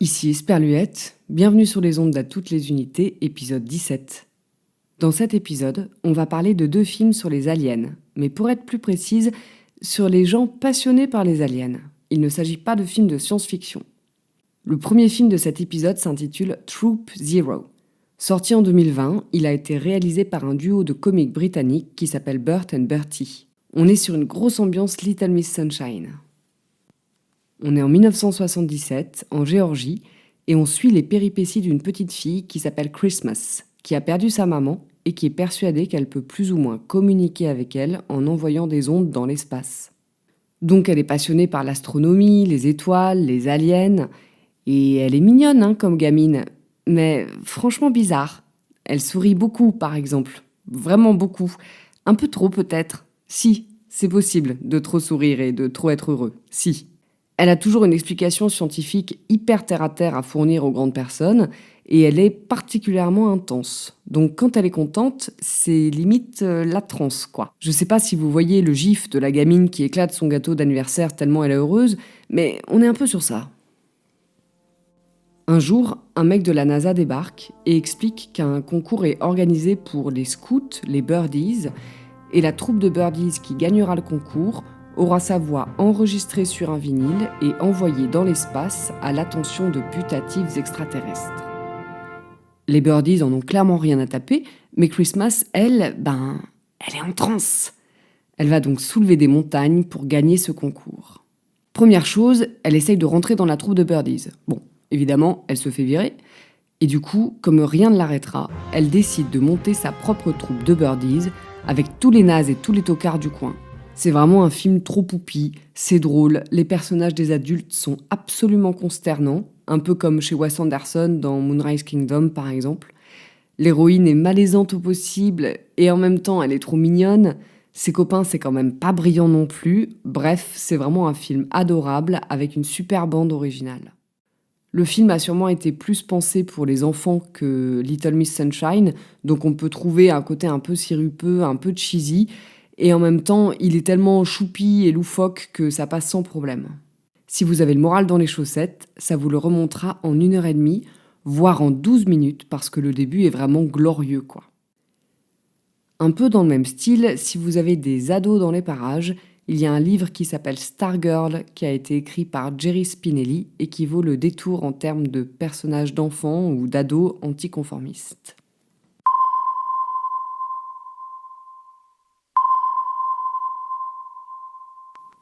Ici Esperluette, bienvenue sur les ondes d'À toutes les unités, épisode 17. Dans cet épisode, on va parler de 2 films sur les aliens, mais pour être plus précise, sur les gens passionnés par les aliens. Il ne s'agit pas de films de science-fiction. Le premier film de cet épisode s'intitule Troop Zero. Sorti en 2020, il a été réalisé par un duo de comiques britanniques qui s'appelle Bert and Bertie. On est sur une grosse ambiance Little Miss Sunshine. On est en 1977, en Géorgie, et on suit les péripéties d'une petite fille qui s'appelle Christmas, qui a perdu sa maman et qui est persuadée qu'elle peut plus ou moins communiquer avec elle en envoyant des ondes dans l'espace. Donc elle est passionnée par l'astronomie, les étoiles, les aliens, et elle est mignonne comme gamine, mais franchement bizarre. Elle sourit beaucoup, par exemple. Vraiment beaucoup. Un peu trop peut-être. Si, c'est possible de trop sourire et de trop être heureux. Si. Elle a toujours une explication scientifique hyper terre-à-terre à fournir aux grandes personnes et elle est particulièrement intense. Donc quand elle est contente, c'est limite la transe, quoi. Je sais pas si vous voyez le gif de la gamine qui éclate son gâteau d'anniversaire tellement elle est heureuse, mais on est un peu sur ça. Un jour, un mec de la NASA débarque et explique qu'un concours est organisé pour les scouts, les birdies, et la troupe de birdies qui gagnera le concours aura sa voix enregistrée sur un vinyle et envoyée dans l'espace à l'attention de putatifs extraterrestres. Les birdies en ont clairement rien à taper, mais Christmas, elle est en transe. Elle va donc soulever des montagnes pour gagner ce concours. Première chose, elle essaye de rentrer dans la troupe de birdies. Bon, évidemment, elle se fait virer. Et du coup, comme rien ne l'arrêtera, elle décide de monter sa propre troupe de birdies avec tous les nazes et tous les tocards du coin. C'est vraiment un film trop poupi, c'est drôle, les personnages des adultes sont absolument consternants, un peu comme chez Wes Anderson dans Moonrise Kingdom par exemple. L'héroïne est malaisante au possible et en même temps elle est trop mignonne. Ses copains c'est quand même pas brillant non plus. Bref, c'est vraiment un film adorable avec une super bande originale. Le film a sûrement été plus pensé pour les enfants que Little Miss Sunshine, donc on peut trouver un côté un peu sirupeux, un peu cheesy, et en même temps, il est tellement choupi et loufoque que ça passe sans problème. Si vous avez le moral dans les chaussettes, ça vous le remontera en 1h30, voire en 12 minutes, parce que le début est vraiment glorieux, quoi. Un peu dans le même style, si vous avez des ados dans les parages, il y a un livre qui s'appelle Stargirl, qui a été écrit par Jerry Spinelli et qui vaut le détour en termes de personnages d'enfants ou d'ados anticonformistes.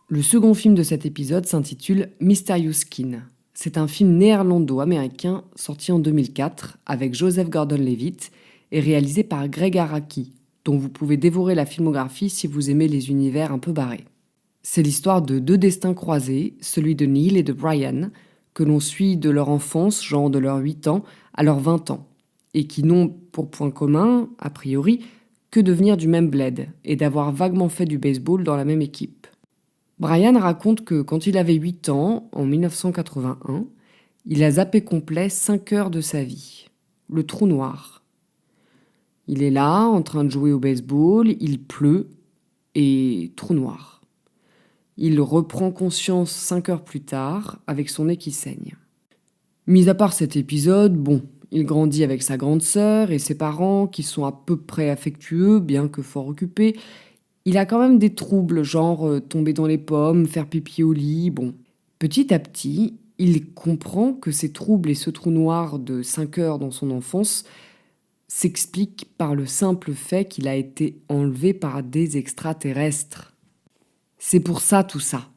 Le second film de cet épisode s'intitule Mysterious Skin. C'est un film néerlando-américain sorti en 2004 avec Joseph Gordon-Levitt et réalisé par Greg Araki, dont vous pouvez dévorer la filmographie si vous aimez les univers un peu barrés. C'est l'histoire de 2 destins croisés, celui de Neil et de Brian, que l'on suit de leur enfance, genre de leurs 8 ans, à leurs 20 ans, et qui n'ont pour point commun, a priori, que de venir du même bled et d'avoir vaguement fait du baseball dans la même équipe. Brian raconte que quand il avait 8 ans, en 1981, il a zappé complet 5 heures de sa vie. Le trou noir. Il est là, en train de jouer au baseball, il pleut, et trou noir. Il reprend conscience 5 heures plus tard, avec son nez qui saigne. Mis à part cet épisode, il grandit avec sa grande sœur et ses parents qui sont à peu près affectueux, bien que fort occupés. Il a quand même des troubles, genre tomber dans les pommes, faire pipi au lit, Petit à petit, il comprend que ces troubles et ce trou noir de 5 heures dans son enfance s'expliquent par le simple fait qu'il a été enlevé par des extraterrestres. C'est pour ça tout ça.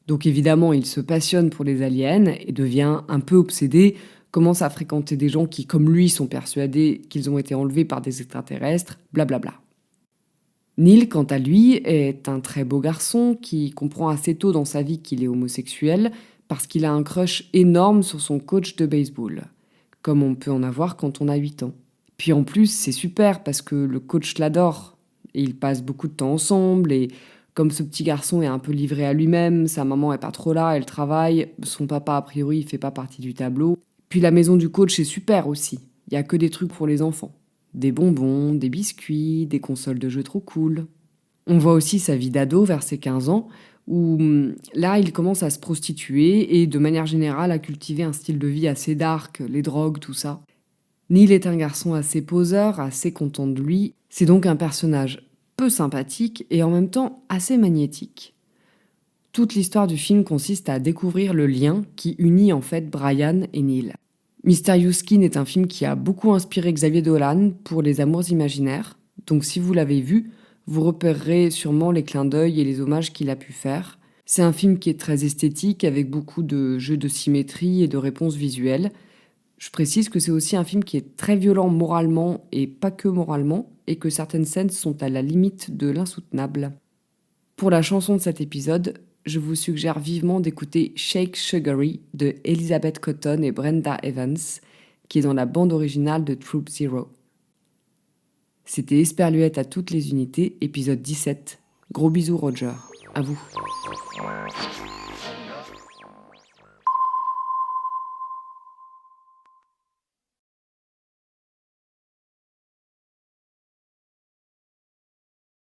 Donc évidemment, il se passionne pour les aliens et devient un peu obsédé, commence à fréquenter des gens qui, comme lui, sont persuadés qu'ils ont été enlevés par des extraterrestres, blablabla. Neil, quant à lui, est un très beau garçon qui comprend assez tôt dans sa vie qu'il est homosexuel parce qu'il a un crush énorme sur son coach de baseball, comme on peut en avoir quand on a 8 ans. Puis en plus, c'est super parce que le coach l'adore et ils passent beaucoup de temps ensemble et comme ce petit garçon est un peu livré à lui-même, sa maman est pas trop là, elle travaille, son papa a priori il fait pas partie du tableau. Puis la maison du coach est super aussi, il y a que des trucs pour les enfants. Des bonbons, des biscuits, des consoles de jeux trop cool. On voit aussi sa vie d'ado vers ses 15 ans, où là, il commence à se prostituer et de manière générale à cultiver un style de vie assez dark, les drogues, tout ça. Neil est un garçon assez poseur, assez content de lui. C'est donc un personnage peu sympathique et en même temps assez magnétique. Toute l'histoire du film consiste à découvrir le lien qui unit en fait Brian et Neil. Mysterious Skin est un film qui a beaucoup inspiré Xavier Dolan pour Les Amours imaginaires, donc si vous l'avez vu, vous repérerez sûrement les clins d'œil et les hommages qu'il a pu faire. C'est un film qui est très esthétique, avec beaucoup de jeux de symétrie et de réponses visuelles. Je précise que c'est aussi un film qui est très violent moralement et pas que moralement, et que certaines scènes sont à la limite de l'insoutenable. Pour la chanson de cet épisode, je vous suggère vivement d'écouter Shake Sugary de Elizabeth Cotton et Brenda Evans, qui est dans la bande originale de Troop Zero. C'était Esperluette à toutes les unités, épisode 17. Gros bisous Roger, à vous.